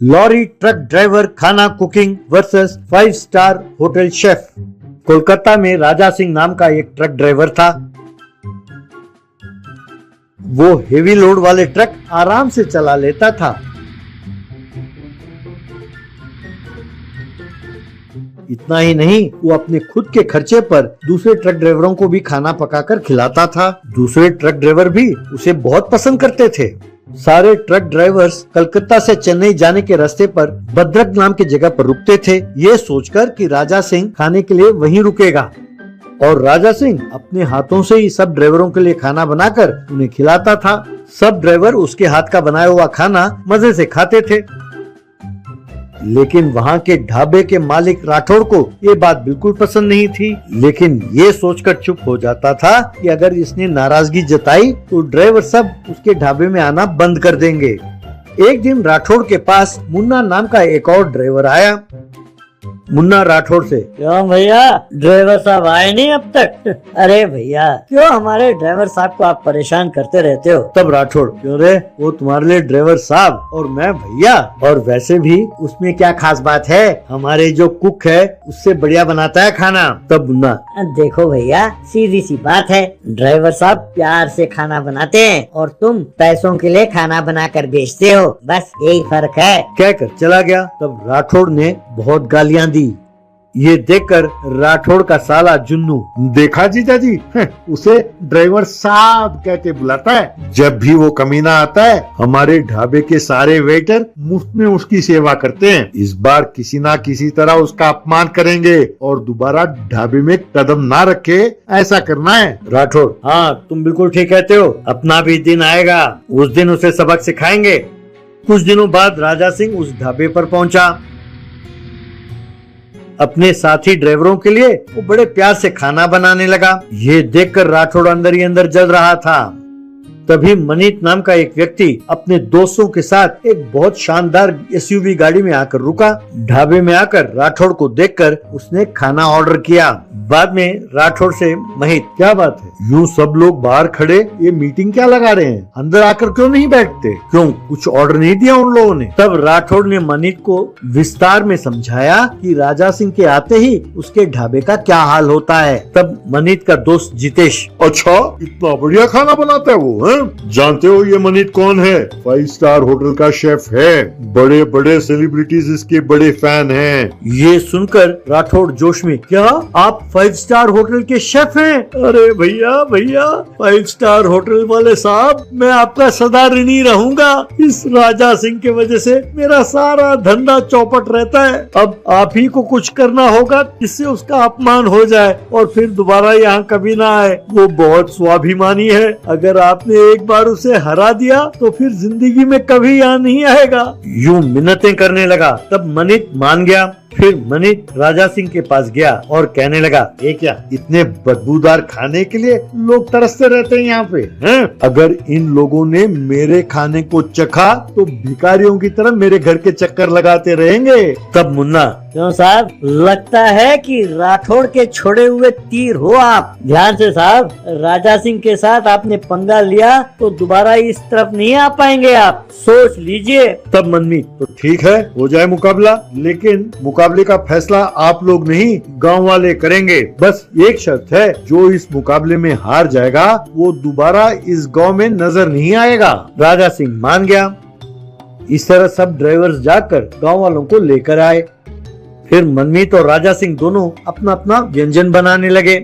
Lorry truck driver खाना cooking versus 5 star hotel chef. Kolkata में राजा सिंह नाम का एक ट्रक ड्राइवर था। वो हेवी लोड वाले ट्रक आराम से चला लेता था। इतना ही नहीं, वो अपने खुद के खर्चे पर दूसरे ट्रक ड्राइवरों को भी खाना पकाकर खिलाता था। दूसरे ट्रक ड्राइवर भी उसे बहुत पसंद करते थे। सारे ट्रक ड्राइवर्स कलकत्ता से चेन्नई जाने के रास्ते पर भद्रक नाम की जगह पर रुकते थे, ये सोचकर कि राजा सिंह खाने के लिए वहीं रुकेगा। और राजा सिंह अपने हाथों से ही सब ड्राइवरों के लिए खाना बनाकर उन्हें खिलाता था। सब ड्राइवर उसके हाथ का बनाया हुआ खाना मजे से खाते थे। लेकिन वहाँ के ढाबे के मालिक राठौड़ को ये बात बिल्कुल पसंद नहीं थी। लेकिन ये सोचकर चुप हो जाता था कि अगर इसने नाराजगी जताई तो ड्राइवर सब उसके ढाबे में आना बंद कर देंगे। एक दिन राठौड़ के पास मुन्ना नाम का एक और ड्राइवर आया। मुन्ना राठौड़ से, क्यों भैया ड्राइवर साहब आए नहीं अब तक? अरे भैया क्यों हमारे ड्राइवर साहब को आप परेशान करते रहते हो? तब राठौड़, क्यों रे, वो तुम्हारे लिए ड्राइवर साहब और मैं भैया, और वैसे भी उसमें क्या खास बात है, हमारे जो कुक है उससे बढ़िया बनाता है खाना। तब मुन्ना, देखो भैया सीधी सी बात है, ड्राइवर साहब प्यार से खाना बनाते हैं और तुम पैसों के लिए खाना बनाकर बेचते हो, बस यही फर्क है। कहकर चला गया। तब राठौड़ ने बहुत गालियां दी। ये देखकर राठौड़ का साला जुन्नू, देखा जीजाजी, उसे ड्राइवर साहब कहते बुलाता है। जब भी वो कमीना आता है हमारे ढाबे के सारे वेटर मुफ्त में उसकी सेवा करते हैं। इस बार किसी ना किसी तरह उसका अपमान करेंगे और दोबारा ढाबे में कदम ना रखे, ऐसा करना है। राठौड़, हाँ तुम बिल्कुल ठीक कहते हो, अपना भी दिन आएगा, उस दिन उसे सबक सिखाएंगे। कुछ दिनों बाद राजा सिंह उस ढाबे पर पहुंचा। अपने साथी ड्राइवरों के लिए वो बड़े प्यार से खाना बनाने लगा। ये देखकर राठौड़ अंदर ही अंदर जल रहा था। तभी मनीत नाम का एक व्यक्ति अपने दोस्तों के साथ एक बहुत शानदार एसयूवी गाड़ी में आकर रुका। ढाबे में आकर राठौड़ को देखकर उसने खाना ऑर्डर किया। बाद में राठौड़ से, महीत क्या बात है, यूं सब लोग बाहर खड़े ये मीटिंग क्या लगा रहे हैं, अंदर आकर क्यों नहीं बैठते, क्यों कुछ ऑर्डर नहीं दिया उन लोगों ने? तब राठौड़ ने मनीत को विस्तार में समझाया कि राजा सिंह के आते ही उसके ढाबे का क्या हाल होता है। तब मनीत का दोस्त जितेश, अच्छा इतना बढ़िया खाना बनाता है वो, है? जानते हो ये मनीत कौन है? 5 स्टार होटल का शेफ है, बड़े बड़े सेलिब्रिटीज इसके बड़े फैन हैं। ये सुनकर राठौड़ जोश में, क्या आप 5 स्टार होटल के शेफ हैं? अरे भैया भैया, 5 स्टार होटल वाले साहब, मैं आपका सदा ऋणी रहूंगा। इस राजा सिंह के वजह से मेरा सारा धंधा चौपट रहता है। अब आप ही को कुछ करना होगा जिससे उसका अपमान हो जाए और फिर दोबारा यहाँ कभी ना आए। वो बहुत स्वाभिमानी है, अगर आपने एक बार उसे हरा दिया तो फिर जिंदगी में कभी यहाँ नहीं आएगा। यूं मिन्नतें करने लगा। तब मनीत मान गया। फिर मनीत राजा सिंह के पास गया और कहने लगा, ये क्या, इतने बदबूदार खाने के लिए लोग तरसते रहते हैं यहाँ पे, हैं? अगर इन लोगों ने मेरे खाने को चखा तो भिखारियों की तरह मेरे घर के चक्कर लगाते रहेंगे। तब मुन्ना, क्यों साहब, लगता है कि राठौड़ के छोड़े हुए तीर हो आप। ध्यान से साहब, राजा सिंह के साथ आपने पंगा लिया तो दोबारा इस तरफ नहीं आ पाएंगे आप, सोच लीजिए। तब मनमीत, तो ठीक है हो जाए मुकाबला, लेकिन मुकाबले का फैसला आप लोग नहीं गांव वाले करेंगे। बस एक शर्त है, जो इस मुकाबले में हार जाएगा वो दोबारा इस गांव में नजर नहीं आएगा। राजा सिंह मान गया। इस तरह सब ड्राइवर्स जाकर गांव वालों को लेकर आए। फिर मनमीत और राजा सिंह दोनों अपना अपना व्यंजन बनाने लगे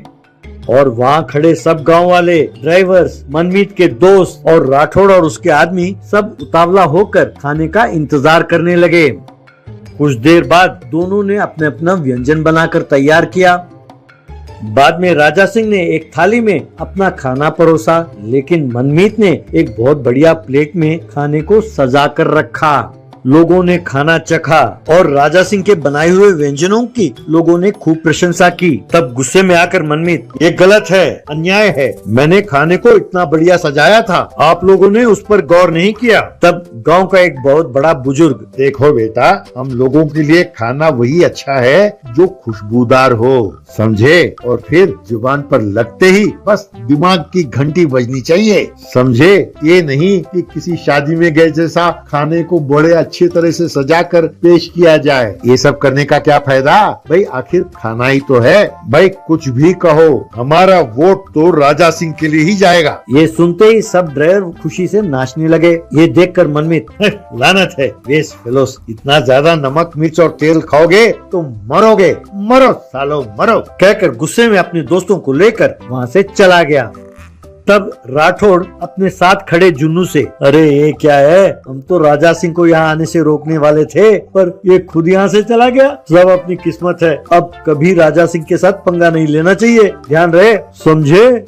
और वहाँ खड़े सब गांव वाले, ड्राइवर्स, मनमीत के दोस्त और राठौड़ और उसके आदमी सब उतावला होकर खाने का इंतजार करने लगे। कुछ देर बाद दोनों ने अपने अपना व्यंजन बनाकर तैयार किया। बाद में राजा सिंह ने एक थाली में अपना खाना परोसा, लेकिन मनमीत ने एक बहुत बढ़िया प्लेट में खाने को सजा कर रखा। लोगों ने खाना चखा और राजा सिंह के बनाए हुए व्यंजनों की लोगों ने खूब प्रशंसा की। तब गुस्से में आकर मनमीत, ये गलत है, अन्याय है, मैंने खाने को इतना बढ़िया सजाया था, आप लोगों ने उस पर गौर नहीं किया। तब गांव का एक बहुत बड़ा बुजुर्ग, देखो बेटा, हम लोगों के लिए खाना वही अच्छा है जो खुशबूदार हो, समझे? और फिर जुबान पर लगते ही बस दिमाग की घंटी बजनी चाहिए, समझे? ये नहीं कि किसी शादी में गए जैसा खाने को बड़े अच्छी तरह से सजाकर पेश किया जाए। ये सब करने का क्या फायदा भाई, आखिर खाना ही तो है। भाई कुछ भी कहो, हमारा वोट तो राजा सिंह के लिए ही जाएगा। ये सुनते ही सब ड्राइवर खुशी से नाचने लगे। ये देखकर मनमीत, लानत है वेस्ट फेलोस, इतना ज्यादा नमक मिर्च और तेल खाओगे तो मरोगे, मरो सालो मरो, कहकर गुस्से में अपने दोस्तों को लेकर वहाँ से चला गया। तब राठौड़ अपने साथ खड़े जुन्नू से, अरे ये क्या है, हम तो राजा सिंह को यहाँ आने से रोकने वाले थे, पर ये खुद यहाँ से चला गया। सब अपनी किस्मत है, अब कभी राजा सिंह के साथ पंगा नहीं लेना चाहिए, ध्यान रहे, समझे।